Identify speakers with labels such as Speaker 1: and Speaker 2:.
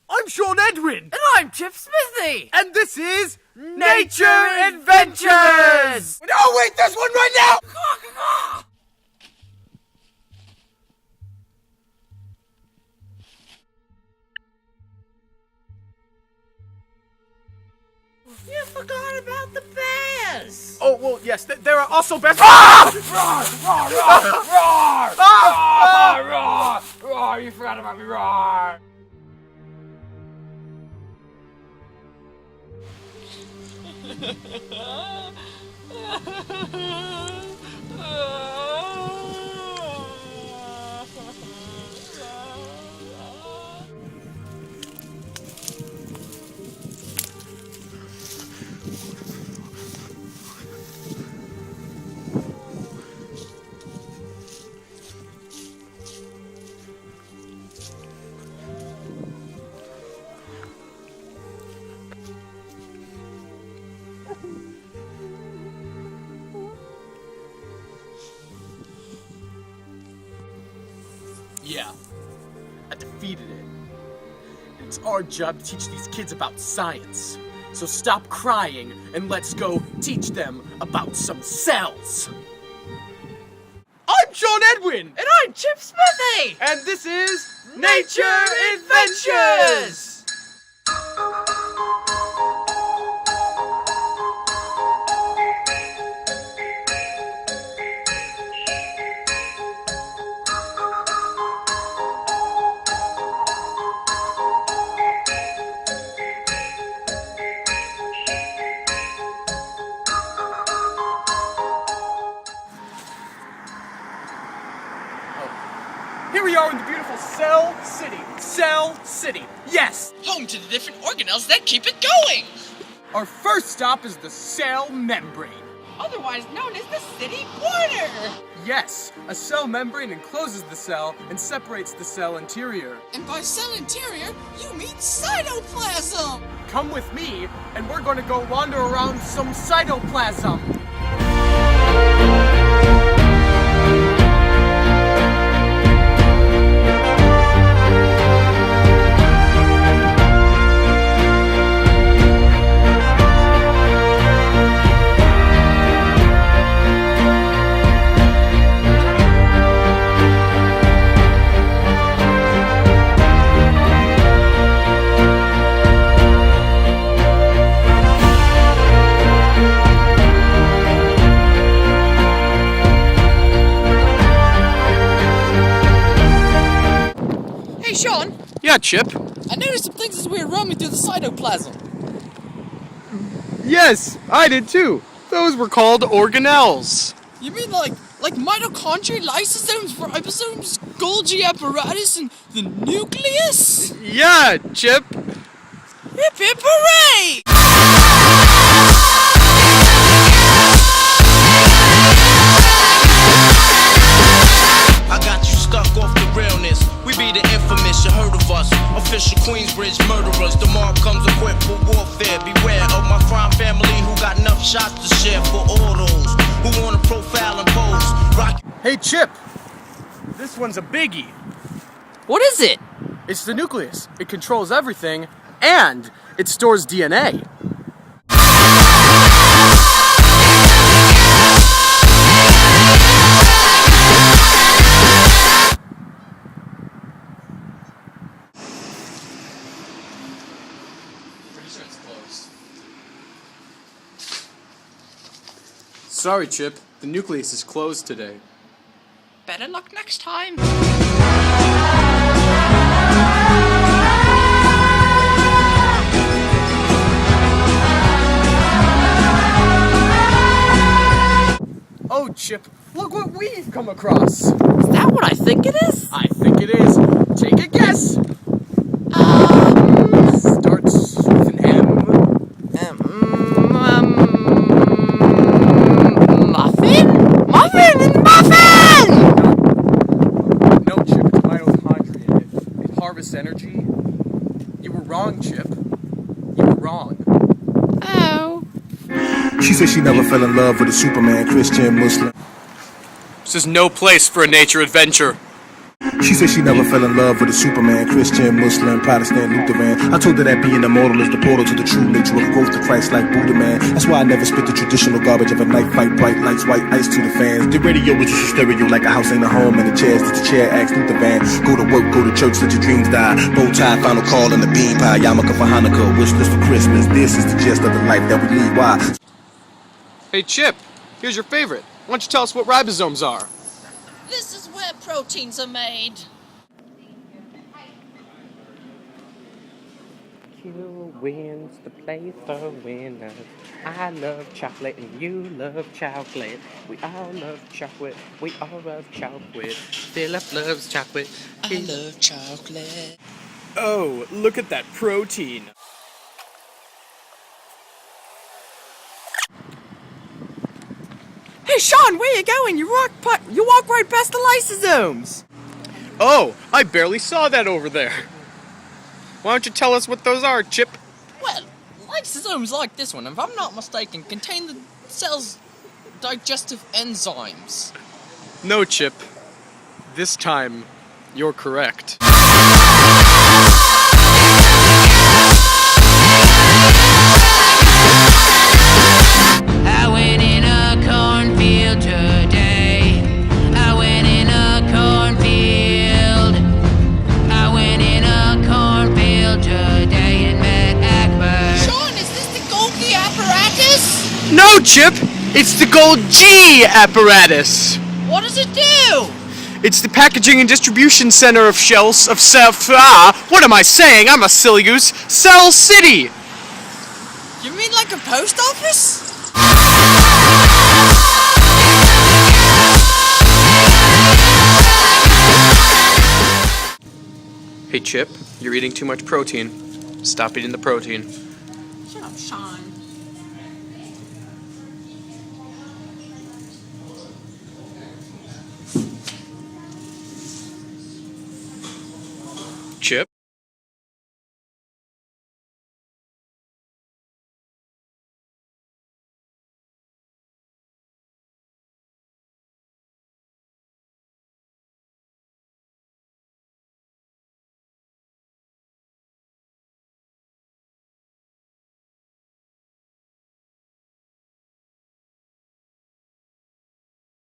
Speaker 1: I'm Sean Edwin.
Speaker 2: And I'm Chip Smithy.
Speaker 1: And this is
Speaker 2: Nature Adventures!
Speaker 1: No, wait, this one right now!
Speaker 2: You forgot about the bears!
Speaker 1: Oh, well, yes, there are also bears.
Speaker 2: Roar! You forgot about me, roar!
Speaker 1: Yeah, I defeated it. And it's our job to teach these kids about science. So stop crying and let's go teach them about some cells. I'm Sean Edwin!
Speaker 2: And I'm Chip Smithy!
Speaker 1: And this is Nature Adventures! Here we are in the beautiful Cell City. Cell City. Yes!
Speaker 2: Home to the different organelles that keep it going!
Speaker 1: Our first stop is the cell membrane.
Speaker 2: Otherwise known as the city border!
Speaker 1: Yes, a cell membrane encloses the cell and separates the cell interior.
Speaker 2: And by cell interior, you mean cytoplasm!
Speaker 1: Come with me, and we're going to go wander around some cytoplasm.
Speaker 2: Hey Sean,
Speaker 1: Yeah, Chip.
Speaker 2: I noticed some things as we were roaming through the cytoplasm.
Speaker 1: Yes, I did too. Those were called organelles.
Speaker 2: You mean like mitochondria, lysosomes, ribosomes, Golgi apparatus, and the nucleus?
Speaker 1: Yeah, Chip.
Speaker 2: Hip hip hooray!
Speaker 3: I got you stuck off the realness. We be the infamous, you heard of us. Official Queensbridge murderers. The mob comes equipped for warfare. Beware of my crime family who got enough shots to share for all those who wanna profile and pose. Rock.
Speaker 1: Hey, Chip. This one's a biggie.
Speaker 2: What is it?
Speaker 1: It's the nucleus. It controls everything, and it stores DNA. Sorry, Chip. The nucleus is closed today.
Speaker 2: Better luck next time.
Speaker 1: Oh, Chip, look what we've come across.
Speaker 2: Is that what I think it is?
Speaker 1: I think it is. Take a guess. Starts with an M.
Speaker 2: Muffin? Muffin and muffin!
Speaker 1: No, Chip, it's mitochondria. It harvests energy. You were wrong, Chip. You were wrong.
Speaker 2: Oh.
Speaker 4: She said she never fell in love with a Superman, Christian, Muslim.
Speaker 1: This is no place for a nature adventure.
Speaker 4: She said she never fell in love with a Superman, Christian, Muslim, Protestant, Lutheran. I told her that being immortal is the portal to the true nature of growth to Christ like Buddha, man. That's why I never spit the traditional garbage of a knife fight, bright lights, white ice to the fans. The radio is just a stereo like a house ain't a home, and the chairs that the chair acts Luther van. Go to work, go to church, let your dreams die. Bow tie, final call, and the bean pie. Yarmulke for Hanukkah, wish list for Christmas. This is the gist of the life that we lead. Why?
Speaker 5: Hey Chip, here's your favorite. Why don't you tell us what ribosomes are?
Speaker 2: This is where proteins are made.
Speaker 6: You wins the play for winners. I love chocolate and you love chocolate. We all love chocolate. We all love chocolate. Philip loves chocolate.
Speaker 2: I love chocolate.
Speaker 5: Oh, look at that protein.
Speaker 7: Hey, Sean, where you going? You walk right past the lysosomes.
Speaker 5: Oh, I barely saw that over there. Why don't you tell us what those are, Chip?
Speaker 2: Well, lysosomes like this one, if I'm not mistaken, contain the cell's digestive enzymes.
Speaker 5: No, Chip. This time, you're correct.
Speaker 8: I went in a cornfield today. I went in a cornfield. I went in a cornfield today and met Akbar.
Speaker 2: Sean, is this the Golgi apparatus?
Speaker 5: No, Chip! It's the Golgi apparatus!
Speaker 2: What does it do?
Speaker 5: It's the packaging and distribution center of what am I saying? I'm a silly goose. Cell City!
Speaker 2: You mean like a post office?
Speaker 5: Hey Chip, you're eating too much protein. Stop eating the protein.
Speaker 2: Shut up, Sean.